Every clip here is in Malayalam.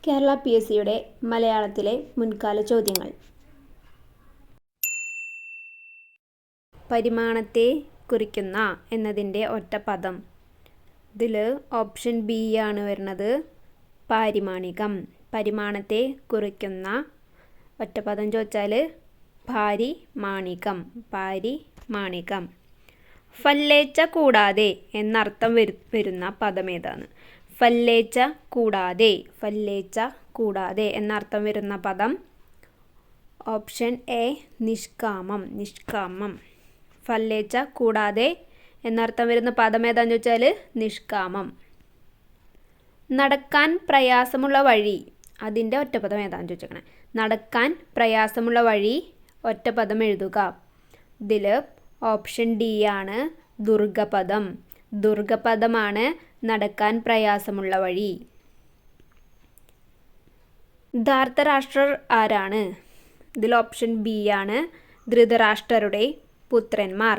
കേരള PSCയുടെ മലയാളത്തിലെ മുൻകാല ചോദ്യങ്ങൾ. പരിമാണത്തെ കുറിക്കുന്ന എന്നതിൻ്റെ ഒറ്റപ്പദം. ഇതിൽ ഓപ്ഷൻ ബി ആണ് വരുന്നത്, പാരിമാണികം. പരിമാണത്തെ കുറിക്കുന്ന ഒറ്റപ്പദം ചോദിച്ചാൽ പാരിമാണികം. പാരിമാണികം. ഫല്ലേച്ച കൂടാതെ എന്നർത്ഥം വരുന്ന പദം ഏതാണ്? ഫല്ലേച്ച കൂടാതെ. ഫല്ലേച്ച കൂടാതെ എന്നർത്ഥം വരുന്ന പദം ഓപ്ഷൻ എ നിഷ്കാമം. നിഷ്കാമം. ഫല്ലേച്ച കൂടാതെ എന്നർത്ഥം വരുന്ന പദം ഏതാണെന്ന് ചോദിച്ചാൽ നിഷ്കാമം. നടക്കാൻ പ്രയാസമുള്ള വഴി, അതിൻ്റെ ഒറ്റപ്പദം ഏതാണെന്ന് ചോദിച്ചേക്കണേ. നടക്കാൻ പ്രയാസമുള്ള വഴി ഒറ്റപ്പദം എഴുതുക. ഇതിൽ ഓപ്ഷൻ ഡി ആണ് ദുർഗപദം. ദുർഗപദമാണ് നടക്കാൻ പ്രയാസമുള്ള വഴി. ധാർത്തരാഷ്ട്രർ ആരാണ്? ഇതിൽ ഓപ്ഷൻ ബി ആണ് ധൃതരാഷ്ട്രരുടെ പുത്രന്മാർ.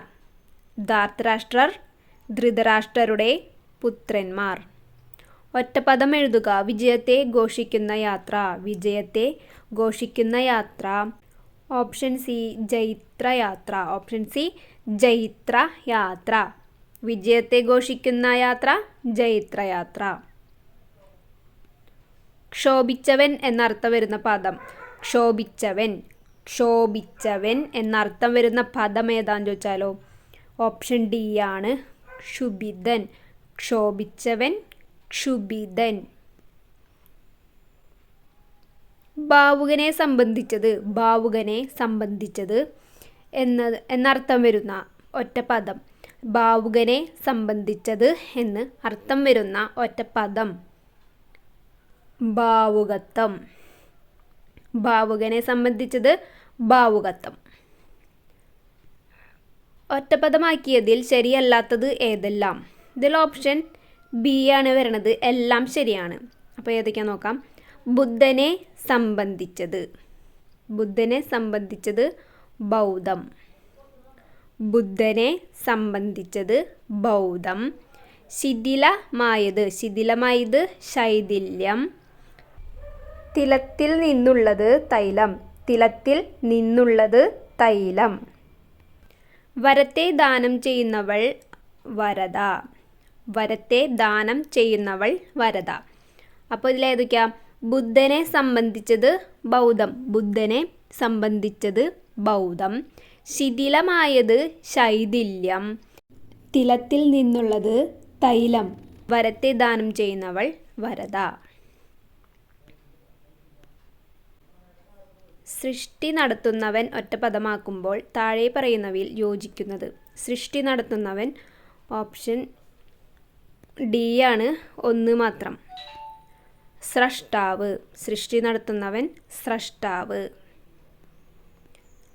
ധാർത്തരാഷ്ട്രർ ധൃതരാഷ്ട്രരുടെ പുത്രന്മാർ. ഒറ്റപ്പദം എഴുതുക. വിജയത്തെ ഘോഷിക്കുന്ന യാത്ര. വിജയത്തെ ഘോഷിക്കുന്ന യാത്ര. ഓപ്ഷൻ സി ജൈത്രയാത്ര. ഓപ്ഷൻ സി ജൈത്രയാത്ര. വിജയത്തെ ഘോഷിക്കുന്ന യാത്ര ജൈത്രയാത്ര. ക്ഷോഭിച്ചവൻ എന്നർത്ഥം വരുന്ന പദം. ക്ഷോഭിച്ചവൻ. ക്ഷോഭിച്ചവൻ എന്നർത്ഥം വരുന്ന പദം ഏതാന്ന് ചോദിച്ചാലോ ഓപ്ഷൻ ഡി ആണ് ക്ഷുഭിതൻ. ക്ഷോഭിച്ചവൻ, ക്ഷുഭിതൻ. ഭാവുകനെ സംബന്ധിച്ചത്. ഭാവുകനെ സംബന്ധിച്ചത് എന്നർത്ഥം വരുന്ന ഒറ്റപ്പദം. ഭാവുകനെ സംബന്ധിച്ചത് എന്ന് അർത്ഥം വരുന്ന ഒറ്റപ്പദം ഭാവുകത്വം. ഭാവുകനെ സംബന്ധിച്ചത് ഭാവുകത്വം. ഒറ്റപ്പദമാക്കിയതിൽ ശരിയല്ലാത്തത് ഏതെല്ലാം? ഇതിൽ ഓപ്ഷൻ ബി ആണ് വരുന്നത്. എല്ലാം ശരിയാണ്. അപ്പോൾ ഏതൊക്കെയാ നോക്കാം. ബുദ്ധനെ സംബന്ധിച്ചത്. ബുദ്ധനെ സംബന്ധിച്ചത് ബൗദ്ധം. ബുദ്ധനെ സംബന്ധിച്ചത് ബൗദ്ധം. ശിഥിലമായത്. ശിഥിലമായത് ശൈഥില്യം. തിലത്തിൽ നിന്നുള്ളത് തൈലം. തിലത്തിൽ നിന്നുള്ളത് തൈലം. വരത്തെ ദാനം ചെയ്യുന്നവൾ വരദ. വരത്തെ ദാനം ചെയ്യുന്നവൾ വരദ. അപ്പോൾ ഇതിലേതൊക്കെയാ? ബുദ്ധനെ സംബന്ധിച്ചത് ബൗദ്ധം. ബുദ്ധനെ സംബന്ധിച്ചത് ബൗദ്ധം. ശിഥിലമായത് ശൈഥില്യം. തിലത്തിൽ നിന്നുള്ളത് തൈലം. വരത്തെ ദാനം ചെയ്യുന്നവൾ വരദ. സൃഷ്ടി നടത്തുന്നവൻ ഒറ്റപ്പദമാക്കുമ്പോൾ താഴെ പറയുന്നവയിൽ യോജിക്കുന്നത്. സൃഷ്ടി നടത്തുന്നവൻ ഓപ്ഷൻ ഡി ആണ് ഒന്ന് മാത്രം. സ്രഷ്ടാവ്. സൃഷ്ടി നടത്തുന്നവൻ സ്രഷ്ടാവ്.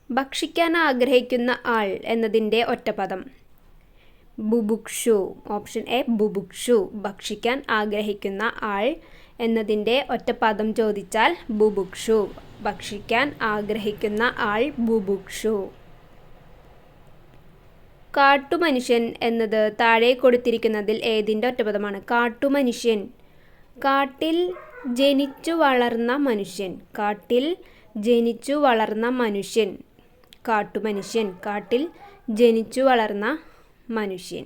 ഭക്ഷിക്കാൻ ആഗ്രഹിക്കുന്ന ആൾ എന്നതിൻ്റെ ഒറ്റപ്പദം ബുഭുക്ഷു. Option A ബുഭുക്ഷു. ഭക്ഷിക്കാൻ ആഗ്രഹിക്കുന്ന ആൾ എന്നതിൻ്റെ ഒറ്റപ്പദം ചോദിച്ചാൽ ബുഭുക്ഷു. ഭക്ഷിക്കാൻ ആഗ്രഹിക്കുന്ന ആൾ ബുഭുക്ഷു. കാട്ടുമനുഷ്യൻ എന്നത് താഴെ കൊടുത്തിരിക്കുന്നതിൽ ഏതിൻ്റെ ഒറ്റപ്പദമാണ്? കാട്ടുമനുഷ്യൻ. കാട്ടിൽ ജനിച്ചു വളർന്ന മനുഷ്യൻ. കാട്ടിൽ ജനിച്ചു വളർന്ന മനുഷ്യൻ. കാട്ടുമനുഷ്യൻ. കാട്ടിൽ ജനിച്ചു വളർന്ന മനുഷ്യൻ.